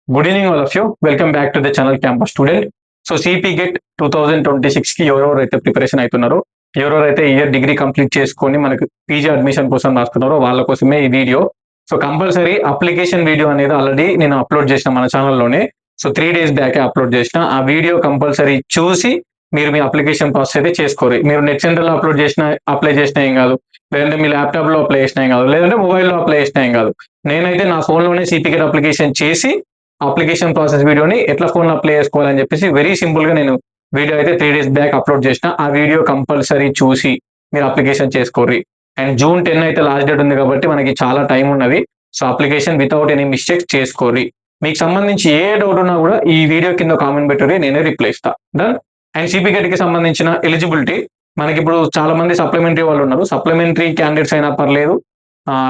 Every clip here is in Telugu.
Good evening, all of you. Welcome back to the channel Campus Student. So CP get 2026 కి ఎవరెవరైతే ప్రిపరేషన్ అవుతున్నారో, ఎవరెవరైతే ఇయర్ డిగ్రీ కంప్లీట్ చేసుకొని మనకు పీజీ అడ్మిషన్ కోసం రాస్తున్నారో వాళ్ళ కోసమే ఈ video. So compulsory application video అనేది ఆల్రెడీ నేను అప్లోడ్ చేసిన మన ఛానల్లోనే. సో 3 days బ్యాకే అప్లోడ్ చేసిన. ఆ వీడియో కంపల్సరీ చూసి మీరు మీ అప్లికేషన్ ప్రాసెస్ అయితే చేసుకోరు. మీరు నెట్ సెంటర్లో అప్లై చేసిన ఏం కాదు, లేదంటే మీ ల్యాప్టాప్లో అప్లై చేసిన ఏం కాదు, లేదంటే మొబైల్లో అప్లై చేసిన ఏం కాదు. నేనైతే నా ఫోన్లోనే సిపి గెట్ అప్లికేషన్ చేసి అప్లికేషన్ ప్రాసెస్ వీడియోని ఎట్లా ఫోన్లో అప్లై చేసుకోవాలని చెప్పేసి వెరీ సింపుల్ గా నేను వీడియో అయితే 3 days బ్యాక్ అప్లోడ్ చేసిన. ఆ వీడియో కంపల్సరీ చూసి మీరు అప్లికేషన్ చేసుకోర్రి. అండ్ June 10 అయితే లాస్ట్ డేట్ ఉంది కాబట్టి మనకి చాలా టైం ఉన్నది. So application without any mistakes చేసుకోర్రి. మీకు సంబంధించి ఏ డౌట్ ఉన్నా కూడా ఈ వీడియో కింద కామెంట్ పెట్టరి, నేనే రిప్లై ఇస్తా. డన్. అండ్ సిపికెట్ కి సంబంధించిన ఎలిజిబిలిటీ, మనకి ఇప్పుడు చాలా మంది సప్లిమెంటరీ వాళ్ళు ఉన్నారు. సప్లిమెంటరీ క్యాండిడేట్స్ అయినా పర్లేదు,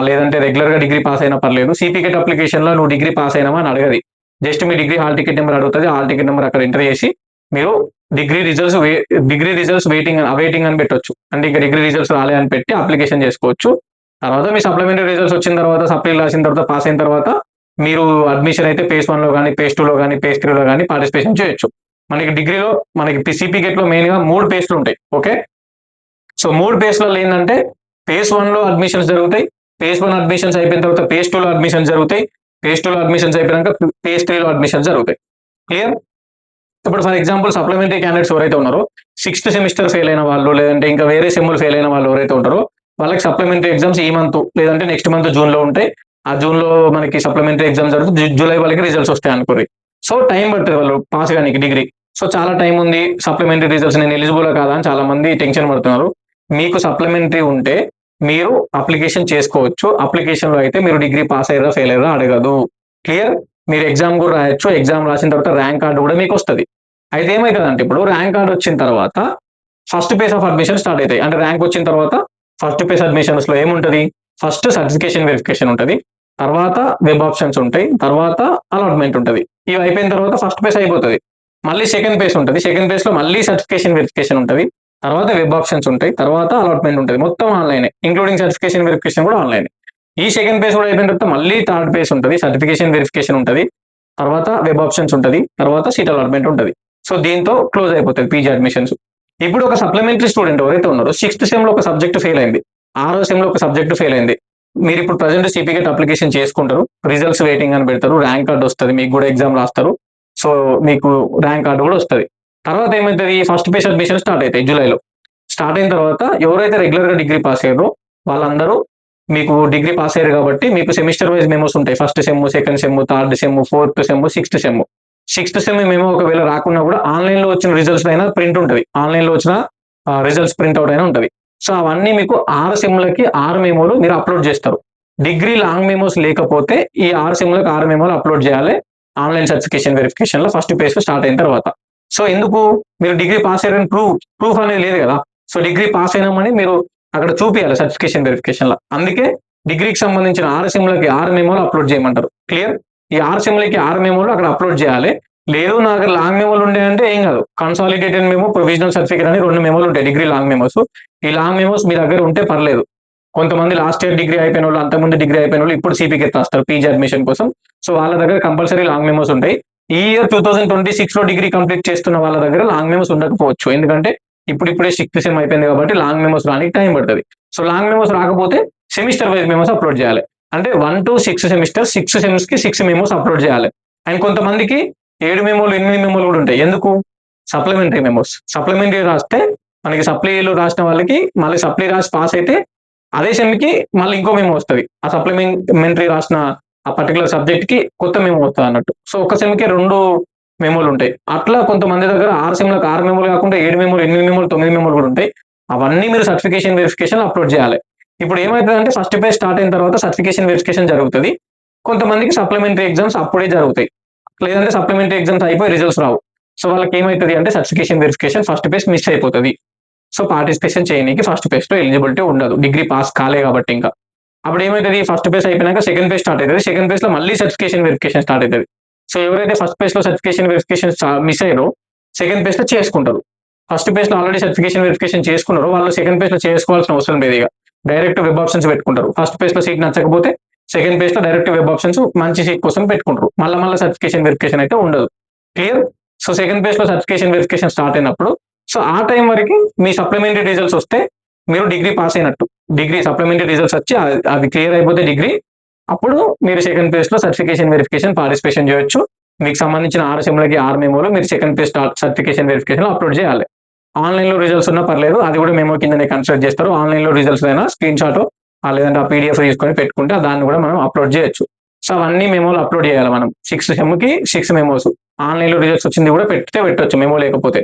లేదంటే రెగ్యులర్ గా డిగ్రీ పాస్ అయినా పర్లేదు. సిపికెట్ అప్లికేషన్ లో నువ్వు డిగ్రీ పాస్ అయినావా అని అడగది. జస్ట్ మీ డిగ్రీ హాల్ టికెట్ నెంబర్ అడుగుతుంది. హాల్ టికెట్ నెంబర్ అక్కడ ఎంటర్ చేసి మీరు డిగ్రీ రిజల్ట్స్ అవైటింగ్ అని పెట్టొచ్చు. అంటే ఇంకా డిగ్రీ రిజల్ట్స్ రాలే అని పెట్టి అప్లికేషన్ చేసుకోవచ్చు. తర్వాత మీ సప్లిమెంటరీ రిజల్ట్స్ వచ్చిన తర్వాత, సప్లీ రాసిన తర్వాత, పాస్ అయిన తర్వాత మీరు అడ్మిషన్ అయితే phase 1 లో కానీ, phase 2 లో కానీ, phase 3 లో కానీ పార్టిసిపేషన్ చేయొచ్చు. మనకి డిగ్రీలో మనకి సిపికెట్ లో మెయిన్ గా 3 పేస్లు ఉంటాయి. ఓకే. సో 3 పేస్లలో ఏంటంటే phase 1 లో అడ్మిషన్స్ జరుగుతాయి, phase 1 అడ్మిషన్స్ అయిపోయిన తర్వాత phase 2 లో అడ్మిషన్స్ జరుగుతాయి, phase 2 లో అడ్మిషన్స్ అయిపోయాక phase 3 లో అడ్మిషన్స్ జరుగుతాయి. క్లియర్. ఇప్పుడు ఫర్ ఎగ్జాంపుల్ సప్లిమెంటరీ క్యాండిడేట్స్ ఎవరైతే ఉన్నారో, 6th సెమిస్టర్ ఫెయిల్ అయిన వాళ్ళు, లేదంటే ఇంకా వేరే సెమ్ములు ఫెయిల్ అయిన వాళ్ళు ఎవరైతే ఉంటారో వాళ్ళకి సప్లిమెంటరీ ఎగ్జామ్స్ ఈ మంత్ లేదంటే నెక్స్ట్ మంత్ జూన్ లో ఉంటాయి. ఆ జూన్ లో మనకి సప్లిమెంటరీ ఎగ్జామ్స్ జరుగుతుంది. జూలై వాళ్ళకి రిజల్ట్స్ వస్తాయి అనుకోరి. సో టైం పడుతుంది వాళ్ళు పాస్ కానీ డిగ్రీ. సో చాలా టైం ఉంది, సప్లిమెంటరీ రిజల్ట్స్ నేను ఎలిజిబుల్ కాదా అని చాలా మంది టెన్షన్ పడుతున్నారు. మీకు సప్లిమెంటరీ ఉంటే మీరు అప్లికేషన్ చేసుకోవచ్చు. అప్లికేషన్ లో అయితే మీరు డిగ్రీ పాస్ అయ్యారా ఫెయిల్ అయ్యారా అడగదు. క్లియర్. మీరు ఎగ్జామ్ కూడా రాయొచ్చు. ఎగ్జామ్ రాసిన తర్వాత ర్యాంక్ కార్డు కూడా మీకు వస్తుంది. అయితే ఏమవుతుందంటే ఇప్పుడు ర్యాంక్ కార్డు వచ్చిన తర్వాత first phase of admission start అవుతాయి. అంటే ర్యాంక్ వచ్చిన తర్వాత ఫస్ట్ ఫేజ్ అడ్మిషన్స్ లో ఏముంటది, ఫస్ట్ సర్టిఫికేషన్ వెరిఫికేషన్ ఉంటుంది, తర్వాత వెబ్ ఆప్షన్స్ ఉంటాయి, తర్వాత అలాట్మెంట్ ఉంటుంది. ఇవి అయిపోయిన తర్వాత ఫస్ట్ ఫేజ్ అయిపోతుంది. మళ్ళీ సెకండ్ ఫేజ్ ఉంటుంది. సెకండ్ ఫేజ్ లో మళ్ళీ సర్టిఫికేషన్ వెరిఫికేషన్ ఉంటుంది, తర్వాత వెబ్ ఆప్షన్స్ ఉంటాయి, తర్వాత అలాట్మెంట్ ఉంటుంది. మొత్తం ఆన్లైన్, ఇంక్లూడింగ్ సర్టిఫికేషన్ వెరిఫికేషన్ కూడా ఆన్లైన్. ఈ సెకండ్ ఫేజ్ కూడా అయిపోయిన తర్వాత మళ్ళీ థర్డ్ ఫేజ్ ఉంటుంది, సర్టిఫికేషన్ వెరిఫికేషన్ ఉంటుంది, తర్వాత వెబ్ ఆప్షన్స్ ఉంటుంది, తర్వాత సీట్ అలాట్మెంట్ ఉంటుంది. సో దీంతో క్లోజ్ అయిపోతుంది పీజీ అడ్మిషన్స్. ఇప్పుడు ఒక సప్లిమెంటరీ స్టూడెంట్ ఎవరైతే ఉన్నారో 6th సెమ్ లో ఒక సబ్జెక్ట్ ఫెయిల్ అయింది, 6వ సెమ్ లో ఒక సబ్జెక్ట్ ఫెయిల్ అయింది. మీరు ఇప్పుడు ప్రజెంట్ సిపికెట్ అప్లికేషన్ చేసుకుంటారు, రిజల్ట్స్ వెయిటింగ్ అని పెడతారు, ర్యాంక్ కార్డు వస్తుంది, మీకు కూడా ఎగ్జామ్ రాస్తారు. సో మీకు ర్యాంక్ కార్డు కూడా వస్తుంది. తర్వాత ఏమవుతుంది, ఫస్ట్ ఫేజ్ అడ్మిషన్ స్టార్ట్ అవుతాయి జూలైలో. స్టార్ట్ అయిన తర్వాత ఎవరైతే రెగ్యులర్ గా డిగ్రీ పాస్ అయ్యారో వాళ్ళందరూ మీకు డిగ్రీ పాస్ అయ్యారు కాబట్టి మీకు సెమిస్టర్ వైజ్ మెమోస్ ఉంటాయి. First sem, second sem, third sem, fourth sem, sixth sem మేము ఒకవేళ రాకున్నా కూడా ఆన్లైన్ లో వచ్చిన రిజల్ట్స్ అయినా ప్రింట్ ఉంటుంది, ఆన్లైన్ లో వచ్చిన రిజల్ట్స్ ప్రింట్ అవుట్ అయినా ఉంటుంది. సో అవన్నీ మీకు 6 సెమ్లకి 6 మెమోలు మీరు అప్లోడ్ చేస్తారు. డిగ్రీ లాంగ్ మెమోస్ లేకపోతే ఈ 6 సెమ్లకు 6 మెమోలు అప్లోడ్ చేయాలి ఆన్లైన్ సర్టిఫికేషన్ వెరిఫికేషన్ లో ఫస్ట్ పేజ్ స్టార్ట్ అయిన తర్వాత. సో ఎందుకు, మీరు డిగ్రీ పాస్ అయ్యారని ప్రూఫ్ అనేది లేదు కదా. సో డిగ్రీ పాస్ అయినామని మీరు అక్కడ చూపించాలి సర్టిఫికేషన్ వెరిఫికేషన్ లో. అందుకే డిగ్రీకి సంబంధించిన 6 సెమ్లకి 6 మెమోలు అప్లోడ్ చేయమంటారు. క్లియర్. ఈ 6 సెమ్లకి 6 మెమోలు అక్కడ అప్లోడ్ చేయాలి. లేదు నా దగ్గర లాంగ్ మెమోలు ఉండే అంటే ఏం కాదు, కన్సాలిడేటెడ్ మెమో, ప్రొవిజనల్ సర్టిఫికేట్ అని 2 మెమోలు ఉంటాయి డిగ్రీ లాంగ్ మెమోస్. ఈ లాంగ్ మెమోస్ మీ దగ్గర ఉంటే పర్లేదు. కొంతమంది లాస్ట్ ఇయర్ డిగ్రీ అయిపోయిన వాళ్ళు, అంతకుముందు డిగ్రీ అయిపోయిన వాళ్ళు ఇప్పుడు సిపికెట్ రాస్తారు పీజీ అడ్మిషన్ కోసం. సో వాళ్ళ దగ్గర కంపల్సరీ లాంగ్ మెమోస్ ఉంటాయి. ఈ ఇయర్ 2026 లో డిగ్రీ కంప్లీట్ చేస్తున్న వాళ్ళ దగ్గర లాంగ్ మెమోస్ ఉండకపోవచ్చు, ఎందుకంటే ఇప్పుడే 6th సెమ్ అయిపోయింది కాబట్టి లాంగ్ మెమోస్ రానికి టైం పడుతుంది. సో లాంగ్ మెమోస్ రాకపోతే సెమిస్టర్ వైజ్ మెమోస్ అప్లోడ్ చేయాలి. అంటే 1 to 6 సెమిస్టర్, 6 సెమ్స్ కి 6 మెమోస్ అప్లోడ్ చేయాలి. అండ్ కొంతమందికి 7 మెమోలు, 8 మెమోలు కూడా ఉంటాయి. ఎందుకు, సప్లిమెంటరీ మెమోస్. సప్లిమెంటరీ రాస్తే మనకి సప్లీలు రాసిన వాళ్ళకి మళ్ళీ సప్లీ రాసి పాస్ అయితే అదే సెమ్ కి మళ్ళీ ఇంకో మెమో వస్తుంది. ఆ సప్లిమెంటరీ రాసిన ఆ పర్టికులర్ సబ్జెక్ట్ కి కొత్త మెమో వస్తుంది అన్నట్టు. సో ఒక సెమ్ కి 2 మెమోలు ఉంటాయి. అట్లా కొంతమంది దగ్గర 6 సెమ్లకు 6 మెమోలు కాకుండా 7 మెమోలు, 8 మెమోలు, 9 మెమోలు కూడా ఉంటాయి. అవన్నీ మీరు సర్టిఫికేషన్ వెరిఫికేషన్ అప్లోడ్ చేయాలి. ఇప్పుడు ఏమవుతుందంటే ఫస్ట్ పేజ్ స్టార్ట్ అయిన తర్వాత సర్టిఫికేషన్ వెరిఫికేషన్ జరుగుతుంది. కొంతమందికి సప్లిమెంటరీ ఎగ్జామ్స్ అప్పుడే జరుగుతాయి, లేదంటే సప్లిమెంటరీ ఎగ్జామ్స్ అయిపోయి రిజల్ట్స్ రావు. సో వాళ్ళకి ఏమవుతుంది అంటే certification verification first page miss అయిపోతుంది. సో పార్టిసిపేషన్ చేయడానికి ఫస్ట్ పేజ్ లో ఎలిజిబిలిటీ ఉండదు, డిగ్రీ పాస్ కాలే కాబట్టి. ఇంకా అప్పుడు ఏమవుతుంది, ఫస్ట్ పేజ్ అయిపోయినాక సెకండ్ పేజ్ స్టార్ట్ అవుతుంది. సెకండ్ పేజ్ లో మళ్ళీ సర్టిఫికేషన్ వెరిఫికేషన్ స్టార్ట్ అవుతుంది. సో ఎవరైతే ఫస్ట్ పేజ్ లో సర్టిఫికేషన్ వెరిఫికేషన్ మిస్ అయ్యారో సెకండ్ పేజ్ లో చేసుకుంటారు. ఫస్ట్ పేజ్ లో ఆల్రెడీ సర్టిఫికేషన్ వెరిఫికేషన్ చేసుకున్నారు, వాళ్ళు సెకండ్ పేజ్ లో చేసుకోవాల్సిన అవసరం లేదు. ఇక డైరెక్ట్ వెబ్ ఆప్షన్స్ పెట్టుకుంటారు. ఫస్ట్ పేజ్ లో సీట్ నచ్చకపోతే సెకండ్ పేజ్ లో డైరెక్ట్ వెబ్ ఆప్షన్స్ మంచి సీట్ కోసం పెట్టుకుంటారు. మళ్ళీ సర్టిఫికేషన్ వెరిఫికేషన్ అయితే ఉండదు. క్లియర్. సో సెకండ్ పేజ్ లో సర్టిఫికేషన్ వెరిఫికేషన్ స్టార్ట్ అయినప్పుడు సో ఆ టైం వరకు మీ సప్లిమెంటరీ రిజల్ట్స్ వస్తే మీరు డిగ్రీ పాస్ అయినట్టు. డిగ్రీ సప్లిమెంటరీ రిజల్ట్స్ వచ్చి అది క్లియర్ అయిపోతే డిగ్రీ, అప్పుడు మీరు సెకండ్ పేజ్ లో సర్టిఫికేషన్ వెరిఫికేషన్ పార్టిసిపేషన్ చేయొచ్చు. మీకు సంబంధించిన 6 సెమ్లకి 6 మెమోలు మీరు second page certification verification upload చేయాలి. ఆన్లైన్ లో రిజల్ట్స్ ఉన్నా పర్లేదు, అది కూడా మెమో కిందనే కన్సిడర్ చేస్తారు. ఆన్లైన్ లో రిజల్ట్స్ అయినా స్క్రీన్ షాట్ లేదంటే ఆ పీడిఎఫ్ తీసుకొని పెట్టుకుంటే దాన్ని కూడా మనం అప్లోడ్ చేయొచ్చు. సో అవన్నీ మెమోలు అప్లోడ్ చేయాలి మనం. 6 సెమ్కి 6 మెమోస్ ఆన్లైన్ లో రిజల్ట్స్ వచ్చింది కూడా పెట్టొచ్చు మెమో లేకపోతే.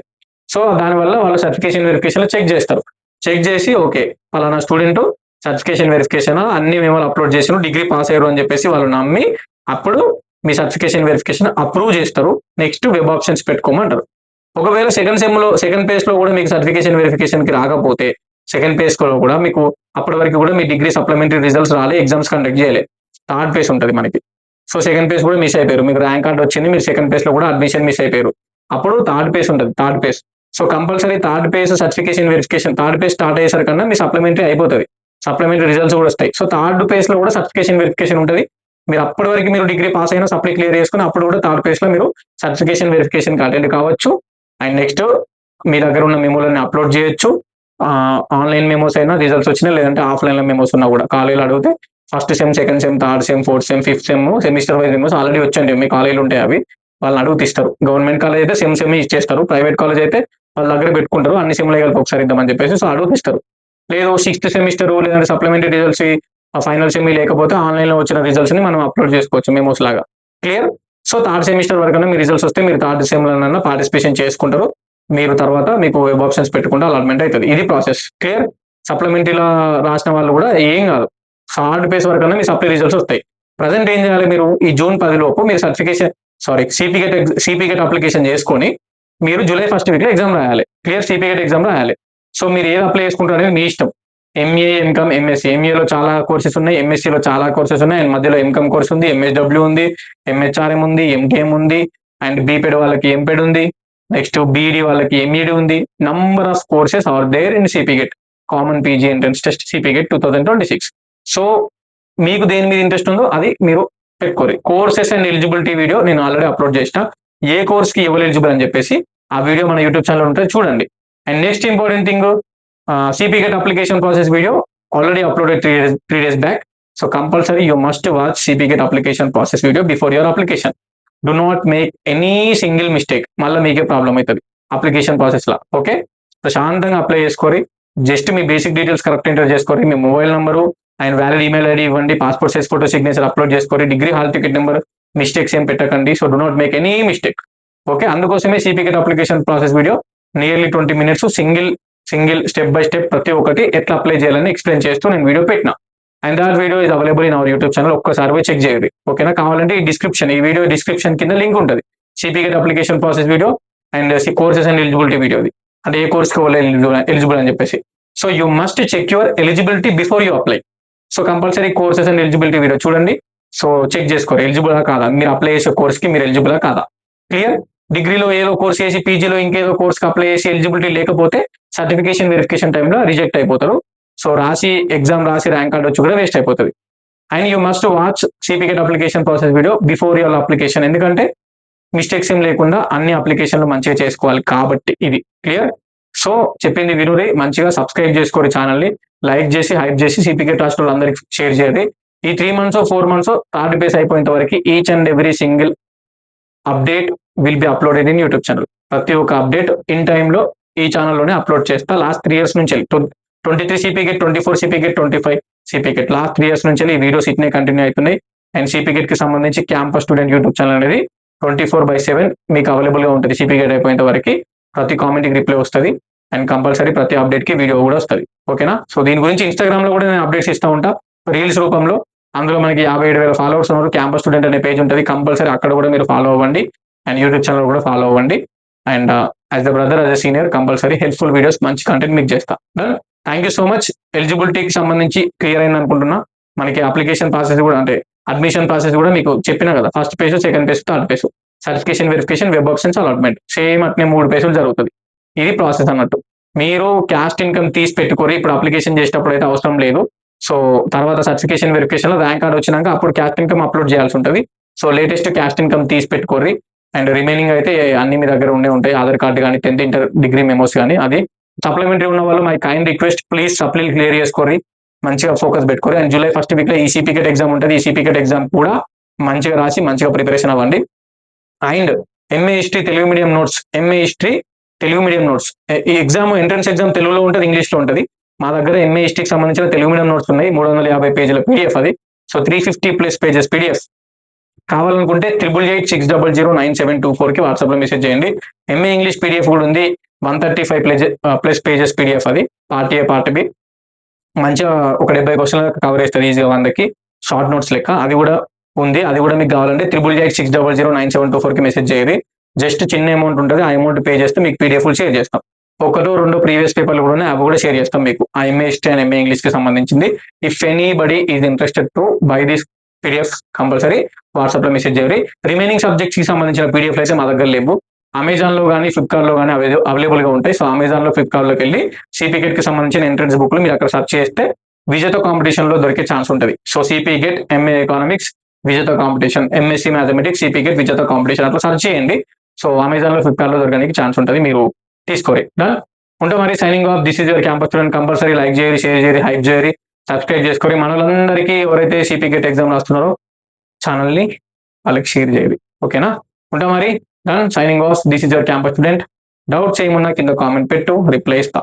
సో దానివల్ల వాళ్ళు సర్టిఫికేషన్ వెరిఫికేషన్ చెక్ చేస్తారు. చెక్ చేసి ఓకే పలానా స్టూడెంట్ సర్టిఫికేషన్ వెరిఫికేషన్ అన్ని మెమోలు అప్లోడ్ చేసిన డిగ్రీ పాస్ అయ్యారు అని చెప్పేసి వాళ్ళు నమ్మి అప్పుడు మీ సర్టిఫికేషన్ వెరిఫికేషన్ అప్రూవ్ చేస్తారు. నెక్స్ట్ వెబ్ ఆప్షన్స్ పెట్టుకోమంటారు. ఒకవేళ సెకండ్ పేజ్ లో కూడా మీకు సర్టిఫికేషన్ వెరిఫికేషన్ కి రాకపోతే సెకండ్ పేజ్ లో కూడా మీకు అప్పటి వరకు కూడా మీ డిగ్రీ సప్లిమెంటరీ రిజల్ట్స్ రాలే, ఎగ్జామ్స్ కండక్ట్ చేయలేదు, థర్డ్ పేజ్ ఉంటుంది మనకి. సో సెకండ్ పేజ్ కూడా మిస్ అయిపోయారు, మీకు ర్యాంక్ కార్డ్ వచ్చింది, మీరు సెకండ్ పేజ్ లో కూడా అడ్మిషన్ మిస్ అయిపోయారు, అప్పుడు థర్డ్ పేజ్ ఉంటుంది. Third page so compulsory third page certification verification third page start అయ్యేసరికన్నా మీ సప్లిమెంటరీ అయిపోతుంది, సప్లిమెంటరీ రిజల్ట్స్ కూడా వస్తాయి. సో థర్డ్ పేజ్ లో కూడా సర్టిఫికేషన్ వెరిఫికేషన్ ఉంటుంది. మీరు అప్పటి వరకు మీరు డిగ్రీ పాస్ అయినా సప్లై క్లియర్ చేసుకుని అప్పుడు కూడా థర్డ్ పేజ్ లో మీరు సర్టిఫికేషన్ వెరిఫికేషన్ కి అటెండ్ కావచ్చు. అండ్ నెక్స్ట్ మీ దగ్గర ఉన్న మెమోలని అప్లోడ్ చేయొచ్చు. ఆన్లైన్ మెమోస్ అయినా రిజల్ట్స్ వచ్చినా, లేదంటే ఆఫ్లైన్ లో మెమోస్ ఉన్నా కూడా కాలేజీలో అడిగితే first sem, second sem, third sem, fourth sem, fifth sem semester wise memos already వచ్చండి మీ కాలేజీలు ఉంటాయి, అవి వాళ్ళని అడుగుతూ ఇస్తారు. గవర్నమెంట్ కాలేజ్ అయితే సెమ్ ఇచ్చేస్తారు, ప్రైవేట్ కాలేజ్ అయితే వాళ్ళ దగ్గర పెట్టుకుంటారు, అన్ని సెమ్లు కలిపి ఒకసారి ఇద్దామని చెప్పేసి సో అడుగుతిస్తారు. లేదు 6th సెమిస్టర్ లేదంటే సప్లిమెంటరీ రిజల్ట్స్ ఫైనల్ సెమ్ లేకపోతే ఆన్లైన్ లో వచ్చిన రిజల్ట్స్ ని మనం అప్లోడ్ చేసుకోవచ్చు మెమోస్ లాగా. క్లియర్. సో థర్డ్ సెమిస్టర్ వరకు మీ రిజల్ట్స్ వస్తే మీరు థర్డ్ సెమ్ లో పార్టిసిపేషన్ చేసుకుంటారు. మీరు తర్వాత మీకు వెబ్ ఆప్షన్స్ పెట్టుకుంటే అలాట్మెంట్ అవుతుంది. ఇది ప్రాసెస్. క్లియర్. సప్లిమెంటరీలో రాసిన వాళ్ళు కూడా ఏం కాదు, థర్డ్ పేజ్ వరకు మీ సప్లై రిజల్ట్స్ వస్తాయి. ప్రజెంట్ ఏం చేయాలి, మీరు ఈ జూన్ 10 లోపు మీరు సిపిగెట్ అప్లికేషన్ చేసుకొని మీరు జూలై 1st వీక్ లో ఎగ్జామ్ రాయాలి. క్లియర్. సిపిగెట్ ఎగ్జామ్ రాయాలి. సో మీరు ఏది అప్లై చేసుకుంటారు అనేది మీ ఇష్టం. MA, ఎంకమ్, MSc. ఎంఏలో చాలా కోర్సెస్ ఉన్నాయి, ఎంఎస్సీలో చాలా కోర్సెస్ ఉన్నాయి, అండ్ మధ్యలో ఎంకమ్ కోర్స్ ఉంది, ఎంఎస్డబ్ల్యూ ఉంది, ఎంహెచ్ఆర్ఎం ఉంది, ఎంకేఎం ఉంది, అండ్ బీపెడ్ వాళ్ళకి ఎంపెడ్ ఉంది, నెక్స్ట్ బీఈడి వాళ్ళకి ఎంఈడి ఉంది. Number of courses are there in CPGET, common PG entrance test CPGET 2026. So మీకు దేని మీద ఇంట్రెస్ట్ ఉందో అది మీరు పెట్టుకోరు. కోర్సెస్ అండ్ ఎలిజిబిలిటీ వీడియో నేను ఆల్రెడీ అప్లోడ్ చేసిన, ఏ కోర్స్ కి ఎవరు ఎలిజిబుల్ అని చెప్పేసి ఆ వీడియో మన యూట్యూబ్ ఛానల్ ఉంటుంది, చూడండి. And next important thing, సిపిగెట్ application process video already uploaded 3 days back. So compulsory you must watch CPGET application process video before your application. Do not make any single mistake. మళ్ళీ మీకే ప్రాబ్లం అవుతుంది అప్లికేషన్ ప్రాసెస్ లా. ఓకే, ప్రశాంతంగా అప్లై చేసుకోరి. జస్ట్ మీ బేసిక్ డీటెయిల్స్ కరెక్ట్ ఎంటర్ చేసుకోరి, మీ mobile number and valid email ID ఇవ్వండి, passport size photo signature upload చేసుకోరి, degree hall ticket number, mistakes ఏం పెట్టకండి. So do not make any mistake. Okay, అందుకోసమే CPGET application process video nearly 20 minutes single step by step ప్రతి ఒక్కటి ఎట్లా అప్లై చేయాలని ఎక్స్ప్లెయిన్ చేస్తూ నేను వీడియో పెట్టిన. And that video is available in our YouTube channel. ఒక్కసారి పోయి చెక్ చేయండి. ఓకేనా, కావాలంటే ఈ వీడియో డిస్క్రిప్షన్ కింద లింక్ ఉంటుంది, CPGET application process video and courses and eligibility వీడియోది, అంటే ఏ కోర్స్ కి ఎలిజిబుల్ అని చెప్పేసి. So you must check your eligibility before you apply. So compulsory courses and eligibility video చూడండి. సో చెక్ చేసుకోరు ఎలిజిబుల్ కాదా, మీరు అప్లై చేసే కోర్స్ కి మీరు ఎలిజిబుల్ కాదా. క్లియర్. డిగ్రీలో ఏదో కోర్స్ చేసి పీజీలో ఇంకేదో కోర్స్ కి అప్లై చేసి ఎలిజిబిలిటీ లేకపోతే సర్టిఫికేషన్ వెరిఫికేషన్ టైంలో రిజెక్ట్ అయిపోతారు. సో ఎగ్జామ్ రాసి ర్యాంక్ కార్డ్ వచ్చి కూడా వేస్ట్ అయిపోతుంది. And you must watch సిపిగెట్ application process video before your application, ఎందుకంటే మిస్టేక్స్ ఏం లేకుండా అన్ని అప్లికేషన్లు మంచిగా చేసుకోవాలి కాబట్టి. ఇది క్లియర్. సో చెప్పింది వినురి, మంచిగా సబ్స్క్రైబ్ చేసుకోరు ఛానల్ని, లైక్ చేసి హైప్ చేసి సిపిగెట్ రాష్ట్రాలు అందరికి షేర్ చేయాలి. ఈ 3 months 4 months థర్డ్ పేజ్ అయిపోయేంత వరకు each and every single update will be uploaded in YouTube channel. ప్రతి ఒక్క అప్డేట్ ఇన్ టైంలో ఈ ఛానల్లోనే అప్లోడ్ చేస్తా. లాస్ట్ 3 years నుంచి 23 సిపిగెట్, 24 సిపిగెట్, 25 సిపిగెట్ లాస్ట్ 3 years నుంచి ఈ వీడియోస్ ఇట్నే కంటిన్యూ అవుతున్నాయి. అండ్ సిపిగెట్ కి సంబంధించి క్యాంపస్ స్టూడెంట్ యూట్యూబ్ ఛానల్ అనేది 24/7 మీకు అవైలబుల్ గా ఉంటుంది. సిపిగెట్ అయిపోయేంత వరకు ప్రతి కామెంట్కి రిప్లై వస్తుంది అండ్ కంపల్సరీ ప్రతి అప్డేట్ కి వీడియో కూడా వస్తుంది. ఓకేనా. సో దీని గురించి ఇన్స్టాగ్రామ్ లో కూడా నేను అప్డేట్స్ ఇస్తూ ఉంటా రీల్స్ రూపంలో. అందులో మనకి 57,000 ఫాలోవర్స్ ఉన్నారు. క్యాంపస్ స్టూడెంట్ అనే పేజ్ ఉంటుంది, కంపల్సరీ అక్కడ కూడా మీరు ఫాలో అవ్వండి అండ్ యూట్యూబ్ ఛానల్ కూడా ఫాలో అవ్వండి. And as the brother, as a senior, compulsory helpful videos, మంచి కంటెంట్ మీకు చేస్తా. Done. Thank you so much. ఎలిజిబిలిటీకి సంబంధించి క్లియర్ అయింది అనుకుంటున్నా. మనకి అప్లికేషన్ ప్రాసెస్ కూడా, అంటే అడ్మిషన్ ప్రాసెస్ కూడా మీకు చెప్పినా కదా, first page, second page, third page, certification verification, web options, allotment, same అట్నే 3 పేజీలు జరుగుతుంది. ఇది ప్రాసెస్ అన్నట్టు. మీరు క్యాస్ట్ ఇన్కమ్ తీసి పెట్టుకోరి, ఇప్పుడు అప్లికేషన్ చేసేటప్పుడు అయితే అవసరం లేదు. సో తర్వాత సర్టిఫికేషన్ వెరిఫికేషన్ లో ర్యాంక్ కార్డ్ వచ్చినాక అప్పుడు క్యాస్ట్ ఇన్కమ్ అప్లోడ్ చేయాల్సి ఉంటుంది. సో లేటెస్ట్ క్యాస్ట్ ఇన్కమ్ తీసి పెట్టుకోర్రి. అండ్ రిమైనింగ్ అయితే అన్ని మీ దగ్గర ఉండే ఉంటాయి, ఆధార్ కార్డు కానీ 10th ఇంటర్ డిగ్రీ మెమోస్ కానీ. అది సప్లిమెంటరీ ఉన్న వాళ్ళు మై కైండ్ రిక్వెస్ట్, ప్లీజ్ సప్లీలు క్లియర్ చేసుకోర్రి, మంచిగా ఫోకస్ పెట్టుకోరు. అండ్ జూలై 1st వీక్ లో ఈసీపీ గెట్ ఎగ్జామ్ ఉంటుంది. ఈసీపీ గెట్ ఎగ్జామ్ కూడా మంచిగా రాసి మంచిగా ప్రిపరేషన్ అవ్వండి. And MA history Telugu medium notes, MA history Telugu medium notes, ఈ ఎగ్జామ్ ఎంట్రన్స్ ఎగ్జామ్ తెలుగులో ఉంటుంది, ఇంగ్లీష్ లో ఉంటుంది. మా దగ్గర ఎంఏ హిస్టరీకి సంబంధించిన తెలుగు మీడియం నోట్స్ ఉన్నాయి, 350 పేజీల పీడిఎఫ్ అది. సో 350+ పేజెస్ పీడిఎఫ్ కావాలనుకుంటే 8880099724 కి వాట్సాప్ లో మెసేజ్ చేయండి. ఎంఏ ఇంగ్లీష్ పీడిఎఫ్ కూడా ఉంది, 135+ పేజెస్ పీడిఎఫ్ అది, పార్ట్ ఏ పార్ట్ బి. మంచిగా ఒక 70 క్వశ్చన్లు కవర్ చేస్తుంది ఈజీగా 100కి, షార్ట్ నోట్స్ లెక్క. అది కూడా ఉంది, అది కూడా మీకు కావాలంటే 8880099724 కి మెసేజ్ చేయండి. జస్ట్ చిన్న అమౌంట్ ఉంటుంది, ఆ అమౌంట్ పే చేస్తే మీకు పీడిఎఫ్ షేర్ చేస్తాం. ఒకటో రెండో ప్రీవియస్ పేపర్లు కూడా ఉన్నాయి, అవి కూడా షేర్ చేస్తాం మీకు, ఆ MA history and MA English కి సంబంధించింది. If anybody is interested to buy this PDF, compulsory WhatsApp లో మెసేజ్ చేయండి. రిమైనింగ్ సబ్జెక్ట్స్ కి సంబంధించిన పీడిఎఫ్ అయితే మా దగ్గర లేవు, అమెజాన్ లో కానీ ఫ్లిప్కార్ట్ లో కానీ అవైలబుల్ గా ఉంటాయి. సో అమెజాన్ లో ఫ్లిప్కార్ట్ లోకి వెళ్ళి సిపి గెట్ కి సంబంధించిన ఎంట్రన్స్ బుక్లు మీరు అక్కడ సెర్చ్ చేస్తే విజేత కాంపిటీషన్ లో దొరికే ఛాన్స్ ఉంటుంది. So CP get MA economics Vijetha competition, MSc mathematics CP get Vijetha competition అట్లా సెర్చ్ చేయండి. సో అమెజాన్ లో ఫ్లిప్కార్ట్ లో దొరకడానికి ఛాన్స్ ఉంటుంది, మీరు తీసుకోరి. ఉంటా మరి, signing off. This is your campus student. Compulsory like చేయరి, షేర్ చేయరి, హైప్ చేయరి, సబ్స్క్రైబ్ చేసుకోరి. మనలందరికీ ఎవరైతే సిపి గెట్ ఎగ్జామ్ రాస్తున్నారో ఛానల్ని వాళ్ళకి షేర్ చేయాలి. ఓకేనా? ఉంటా మరి. Signing off. This is your campus student. Doubts ఏమున్నా కింద కామెంట్ పెట్టు, రిప్లై ఇస్తా.